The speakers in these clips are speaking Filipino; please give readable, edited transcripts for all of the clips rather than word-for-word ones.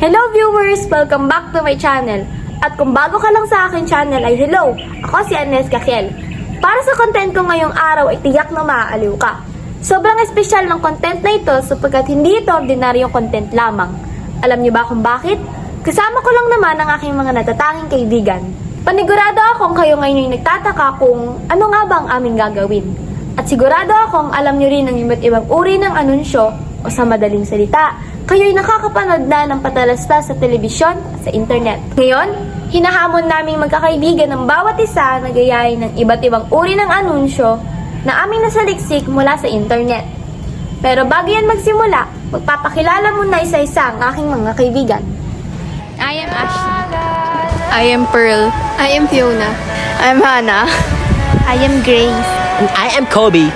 Hello viewers! Welcome back to my channel. At kung bago ka lang sa aking channel ay hello! Ako si Anes Cakiel. Para sa content ko ngayong araw ay tiyak na maaaliw ka. Sobrang espesyal ng content na ito sapagkat hindi ito ordinaryong content lamang. Alam niyo ba kung bakit? Kasama ko lang naman ang aking mga natatanging kaibigan. Panigurado akong kayo ngayon ay nagtataka kung ano nga ba ang aming gagawin. At sigurado akong alam niyo rin ang iba't ibang uri ng anunsyo o sa madaling salita, kayo'y nakakapanood na ng patalastas sa telebisyon at sa internet. Ngayon, hinahamon naming magkakaibigan ng bawat isa na gayahin ng iba't ibang uri ng anunsyo na aming nasaliksik mula sa internet. Pero bago yan magsimula, magpapakilala muna isa-isa ang aking mga kaibigan. I am Ashley. I am Pearl. I am Fiona. I'm Hannah. I am Grace. And I am Kobe.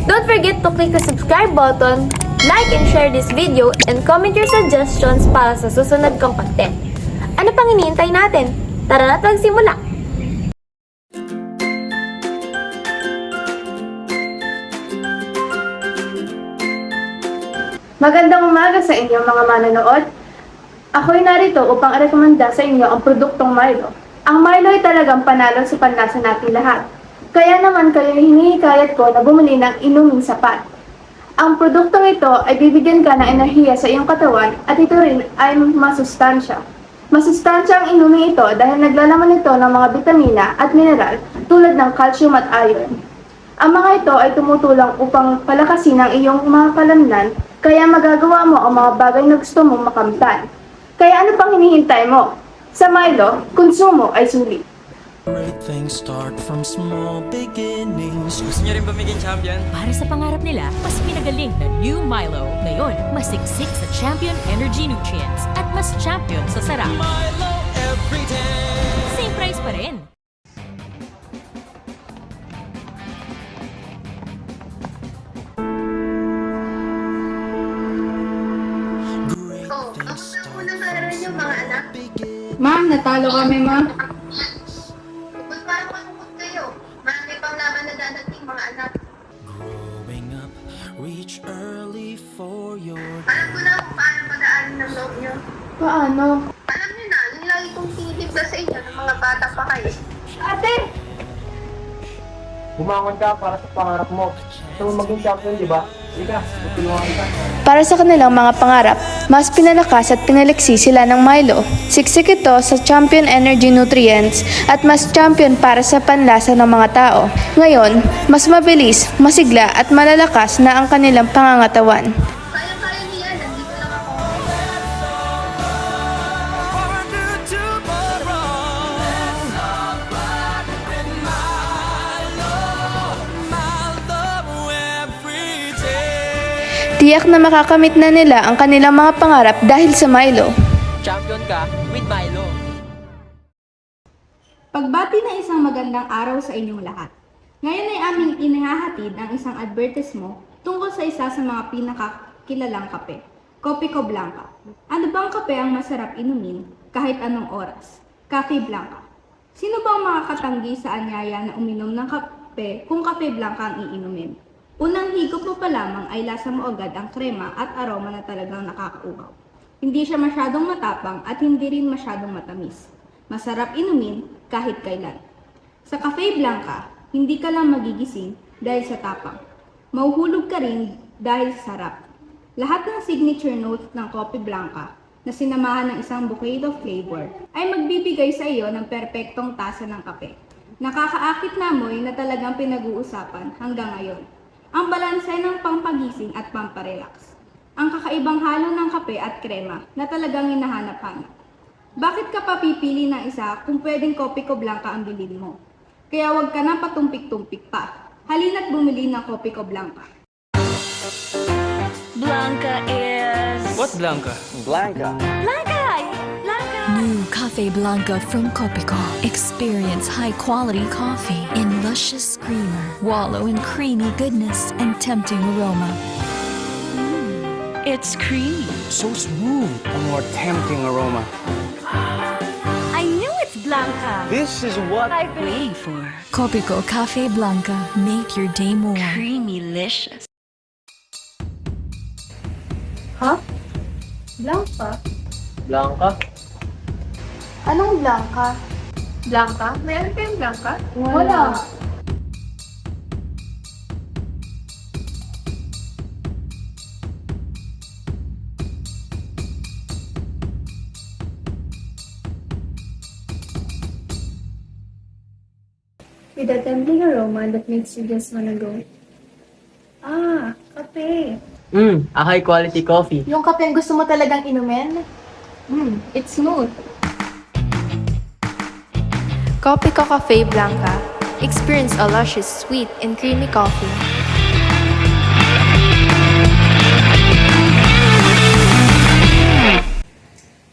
Don't forget to click the subscribe button, like and share this video, and comment your suggestions para sa susunod kong content. Ano pang iniintay natin? Tara na't magsimula! Magandang umaga sa inyo mga manonood. Ako'y narito upang irekomenda sa inyo ang produktong Milo. Ang Milo ay talagang panalo sa panlasa nating lahat. Kaya naman kayo hinihikayat ko na bumili ng inuming sapat. Ang produktong ito ay bibigyan ka ng enerhiya sa iyong katawan at ito rin ay masustansya. Masustansya ang inuming ito dahil naglalaman ito ng mga bitamina at mineral tulad ng calcium at iron. Ang mga ito ay tumutulong upang palakasin ang iyong mga kalamnan kaya magagawa mo ang mga bagay na gusto mong makamtan. Kaya ano pang hinihintay mo? Sa Milo, konsumo ay sulit. Great things start from small beginnings. Gusto niyo rin ba maging champion? Para sa pangarap nila, mas pinagaling na New Milo. Ngayon, mas siksik sa Champion Energy Nutrients at mas champion sa sarap. Milo every day. Same price pa rin. Great things start from mga anak. Ma'am, natalo kami, ma'am. Ba't parang malungkot kayo? Marami pang laban na dadating mga anak. growing up. Reach early for your Alam ko na kung paano pag-aaral ng loob niyo. Paano? Alam niyo na, yung lagi kong tinitibla sa inyo ng mga bata pa kayo. Ate! Bumangon ka para sa pangarap mo. Gusto mo maging champion, di ba? Sige, tutulungan kita. Para sa kanilang mga pangarap, mas pinalakas at pinaliksi sila ng Milo. Siksik ito sa Champion Energy Nutrients at mas champion para sa panlasa ng mga tao. Ngayon, mas mabilis, masigla at malalakas na ang kanilang pangangatawan. Kaya-kaya niya, nandito lang ako. harder to borrow. Milo every day. Tiyak na makakamit na nila ang kanilang mga pangarap dahil sa Milo. Champion ka with Milo. Pagbati na isang magandang araw sa inyong lahat. Ngayon ay aming inihahatid ang isang advertismo tungkol sa isa sa mga pinakakilalang kape, Copico Blanca. Ano bang kape ang masarap inumin kahit anong oras? Cafe Blanca. Sino bang makakatanggi sa anyaya na uminom ng kape kung Cafe Blanca ang iinumin? Unang higop mo pa lamang ay lasa mo agad ang krema at aroma na talagang nakakauhaw. Hindi siya masyadong matapang at hindi rin masyadong matamis. Masarap inumin kahit kailan. Sa Cafe Blanca, hindi ka lang magigising dahil sa tapang. Mauhulog ka rin dahil sa sarap. Lahat ng signature notes ng Coffee Blanca na sinamahan ng isang bouquet of flavor ay magbibigay sa iyo ng perpektong tasa ng kape. Nakakaakit na amoy na talagang pinag-uusapan hanggang ngayon. Ang balanse ng pampagising at pamparelax. Ang kakaibang halo ng kape at krema na talagang hinahanap-hanap. Bakit ka pa pipili ng isa kung pwedeng Copico Blanca ang bilhin mo? Kaya huwag ka na patumpik-tumpik pa. Halina't bumili ng Copico Blanca. Blanca is... What Blanca? Blanca! New Cafe Blanca from Copico. Experience high-quality coffee in luscious creamer. Wallow in creamy goodness and tempting aroma. It's creamy. So smooth. A more tempting aroma. I knew it's Blanca. This is what I've been waiting for. Copico Cafe Blanca. Make your day more. Creamy-licious. Huh? Blanca? Blanca? Anong Blanca? Blanca? May ano kayong Blanca? Wala. With a tempting aroma that makes you just wanna go. Ah, kape. A high quality coffee. Yung kape ang gusto mo talagang inumin? It's smooth. Copico Cafe Blanca. Experience a luscious, sweet, and creamy coffee.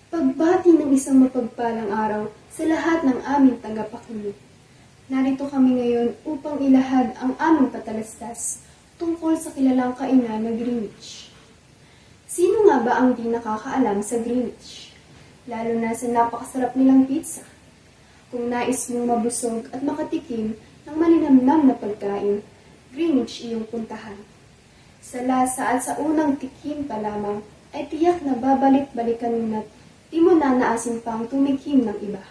Pagbati ng isang mapagpalang araw sa lahat ng aming tagapakinig. Narito kami ngayon upang ilahad ang aming patalastas tungkol sa kilalang kainan na Greenwich. Sino nga ba ang di nakakaalam sa Greenwich? Lalo na sa napakasarap nilang pizza. Kung nais mong mabusog at makatikim ng malinamnam na pagkain, Greenwich iyong puntahan. Sa lasa at sa unang tikim pa lamang ay tiyak na babalik-balikan mo na't di mo na naasin pang tumikim ng iba.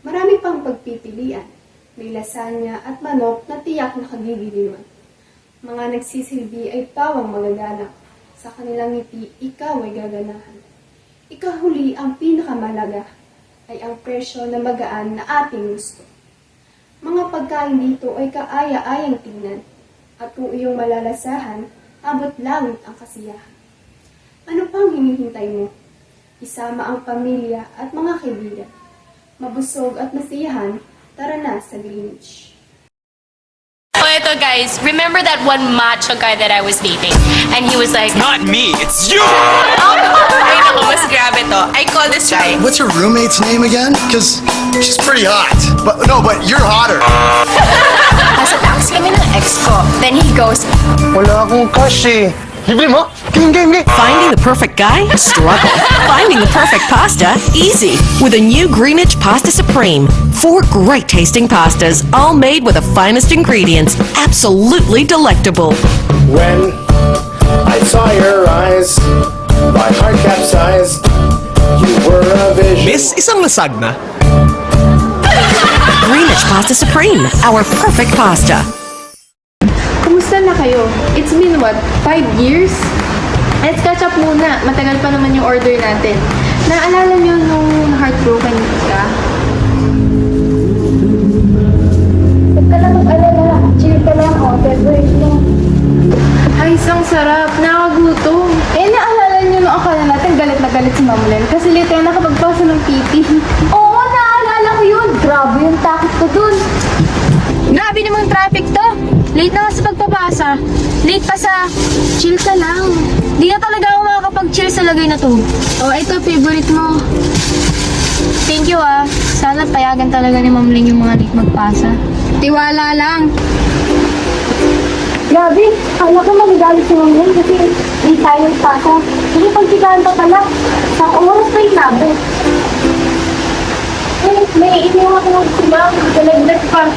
Marami pang pagpipilian. May lasagna at manok na tiyak na kagigiliwan. Mga nagsisilbi ay pawang magaganap. Sa kanilang ngiti, ikaw ay gaganahan. Ikahuli ang pinakamalaga ay ang presyo na magaan na ating gusto. Mga pagkain dito ay kaaya-ayang tingnan at kung iyong malalasahan, abot langit ang kasiyahan. Ano pang hinihintay mo? Isama ang pamilya at mga kaibigan. Mabusog at masiyahan, tara na sa Greenwich. So ito guys, remember that one macho guy that I was dating? And he was like, Not me, it's you! ay naku, mas grabe to. I call this guy. What's your roommate's name again? Because she's pretty hot. But you're hotter. Nasa taxi kami ng ex ko. Then he goes, Wala akong cash eh. Libre mo? Game. Finding the perfect guy? Struggle. Finding the perfect pasta? Easy. With a new Greenwich Pasta Supreme. 4 great tasting pastas, all made with the finest ingredients. Absolutely delectable. When I saw your eyes, my heart capsized. You were a vision. Miss, isang lasag na. Greenwich Pasta Supreme. Our perfect pasta. Kumusta na kayo? It's been what? 5 years? Let's catch up muna. Matagal pa naman yung order natin. Naalala niyo nung heartbroken ka? Huwag ka lang mag-alala. Chill ka lang, oh. February lang. Ay, isang sarap. Nakagutom. Naalala niyo nung akala natin galit na galit si Ma'am Len kasi late tayo nakapagpasa ng PT. Oo, naalala ko yun. Grabe yung takot ko dun. Grabe namang traffic to. Late na nga sa pagpapasa. Late pa sa chill ka lang. Di na talaga ako makakapag-chill sa lagay na to. Oh, ito, favorite mo. Thank you ah. Sana payagan talaga ni Ma'am Ling yung mga late magpasa. Tiwala lang. Grabe, kala ko manigalit si Ma'am Len kasi di tayo pasa. Hindi pagsigahan pa pala. Sa oras pa inabot. May iniwan ko ng sila. Dalagdag pa.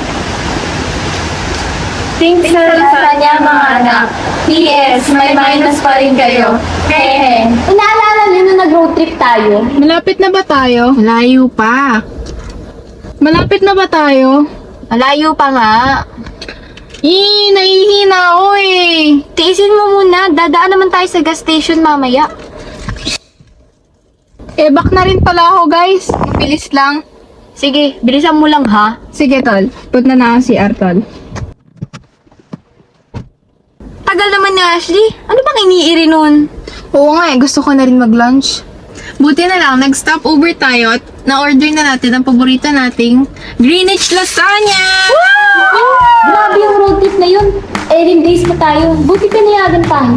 Thanks sa lasa niya mga anak. PS, may minus pa rin kayo. Hehe. Inaalala niyo nung nag-road trip tayo? Malapit na ba tayo? Malayo pa. Malapit na ba tayo? Malayo pa nga. Nahihina ako eh. Tiisin mo muna. Dadaan naman tayo sa gas station mamaya. Back na rin pala ako guys. Mabilis lang. Sige, bilisan mo lang ha. Sige tol, punta na ako si Artol. Tagal naman ni Ashley. Ano bang iniiri nun? Oo nga gusto ko na rin mag-lunch. Buti na lang, nag-stop over tayo at na-order na natin ang paborito nating Greenwich Lasagna! Grabe yung road trip na yun. 11 days pa tayo. Buti pinayagan tayo.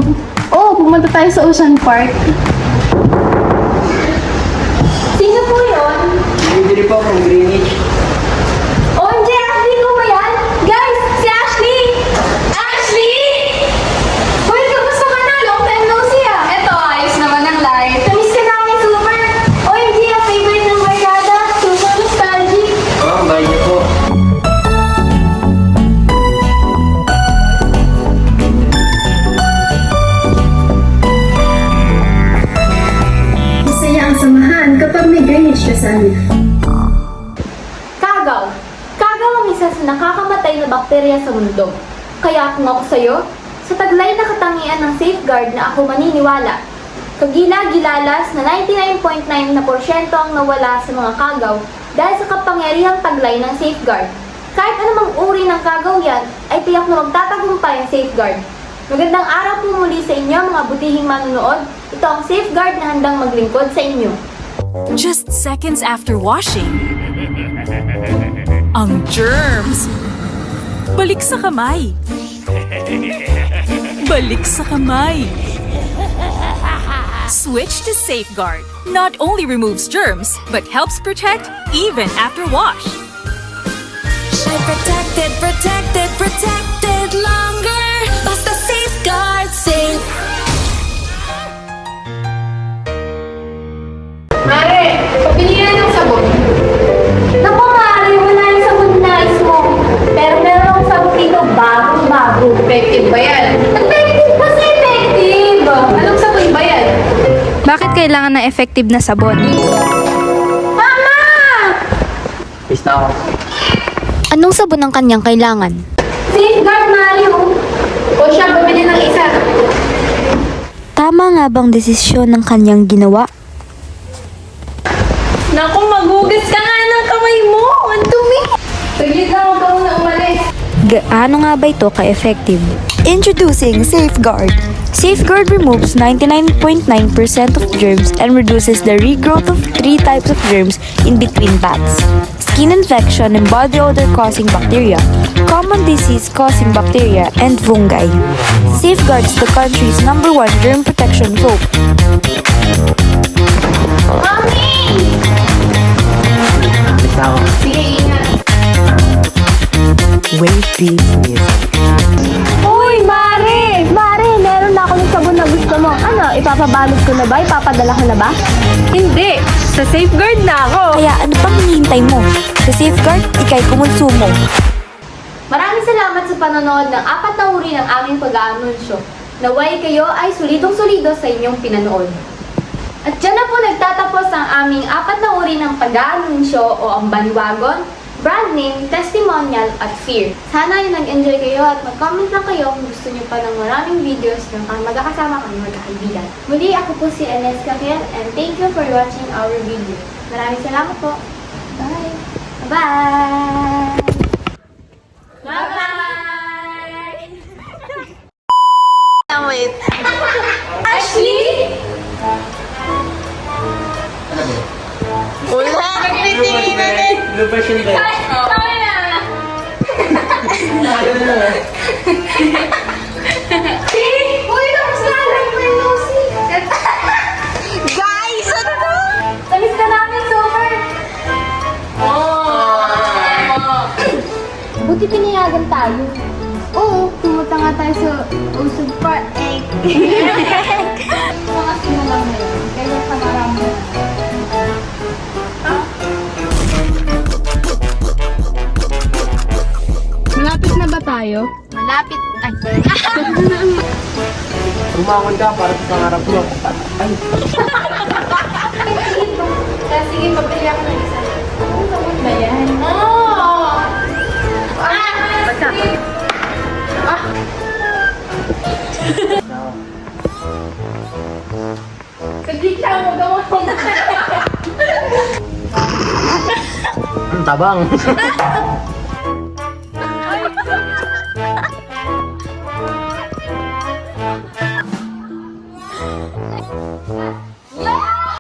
Oo, pumunta tayo sa Ocean Park. Sino po yun? Bibili po from Greenwich. OMG, Ashley ko ba yan? Guys, si Ashley! Ashley! Hoy, kamusta ka na? Long time no see ah. Eto, ayos naman ang life. Namiss ka namin super. OMG, ang favorite ng barkada. Super nostalgic. Bye niyo po. may drainage na sa amin. Kagaw. Kagaw ang isa sa nakakamatay na bakterya sa mundo. Kaya kung ako sa'yo, sa taglay na katangian ng safeguard na ako maniniwala. Kagila-gilalas na 99.9% ang nawala sa mga kagaw dahil sa kapangyarihang taglay ng safeguard. Kahit anumang uri ng kagaw yan, ay tiyak na magtatagumpay ang safeguard. Magandang araw po muli sa inyo mga butihing manunood. Ito ang safeguard na handang maglingkod sa inyo. Just seconds after washing, ang germs balik sa kamay. Balik sa kamay. Switch to Safeguard. Not only removes germs, but helps protect even after wash. Protected, protected, protected longer. Basta Safeguard safe. Mare, pabili na ng sabon. Naku, Mare, wala yung sabon na nais mo. Pero meron akong sabon dito, bagong-bago. Effective ba yan? Effective pa sa effective! Anong sabon ba yan? Bakit kailangan ng effective na sabon? Mama! Peace na ako. Anong sabon ang kanyang kailangan? Safeguard, Mario! O siya, bumili ng isa. Tama nga bang desisyon ng kanyang ginawa? Naku, magugas ka nga ng kamay mo! Ang dumi! Saglit lang, huwag ka muna umalis. Gaano nga ba ito ka-effective? Introducing Safeguard. Safeguard removes 99.9% of germs and reduces the regrowth of 3 types of germs in between baths. Skin infection and body odor causing bacteria, common disease causing bacteria, and fungi. Safeguard is the country's #1 germ protection soap. Peace na ako. Sige, ingat. Wait, please. Uy, Mare! Mare, meron na ako ng sabon na gusto mo. Ano, ipapabalot ko na ba? Ipapadala ko na ba? Hindi! Sa Safeguard na ako! Kaya ano pang hinihintay mo? Sa Safeguard, ikay kumonsumo. Maraming salamat sa panonood ng 4 na uri ng aming pag-aanunsyo. Naway kayo ay solidong-solido sa inyong pinanood. At dyan na po nagtatapos ang aming 4 na uri ng pag-aanunsyo o ang bandwagon, brand name, testimonial, at fear. Sana ay nag-enjoy kayo at mag-comment lang kayo kung gusto nyo pa ng maraming videos ng magkakasama kami magkakaibigan. Muli ako po si Ines Cafiel and thank you for watching our video. Maraming salamat po. Bye! Bye! Bye-bye! Wait. Ashley! Wala! Nagtitingin na din! Blue version ba yun? Tama na! Uy, tapos na! Like my nosy! Guys! Ano to? Tamis ka namin, super! Buti pinayagan tayo. Oo, pumunta nga tayo sa Usog Park. Mga sinalang na yun. Kaya sa marami. Malapit na ba tayo? Malapit. Ay. Bumangon ka para sa pangarap mo. Ay, Sige, pabili ako ng isa. Ano sabon ba yan? Oo! Saglit lang, huwag ako ang tabang.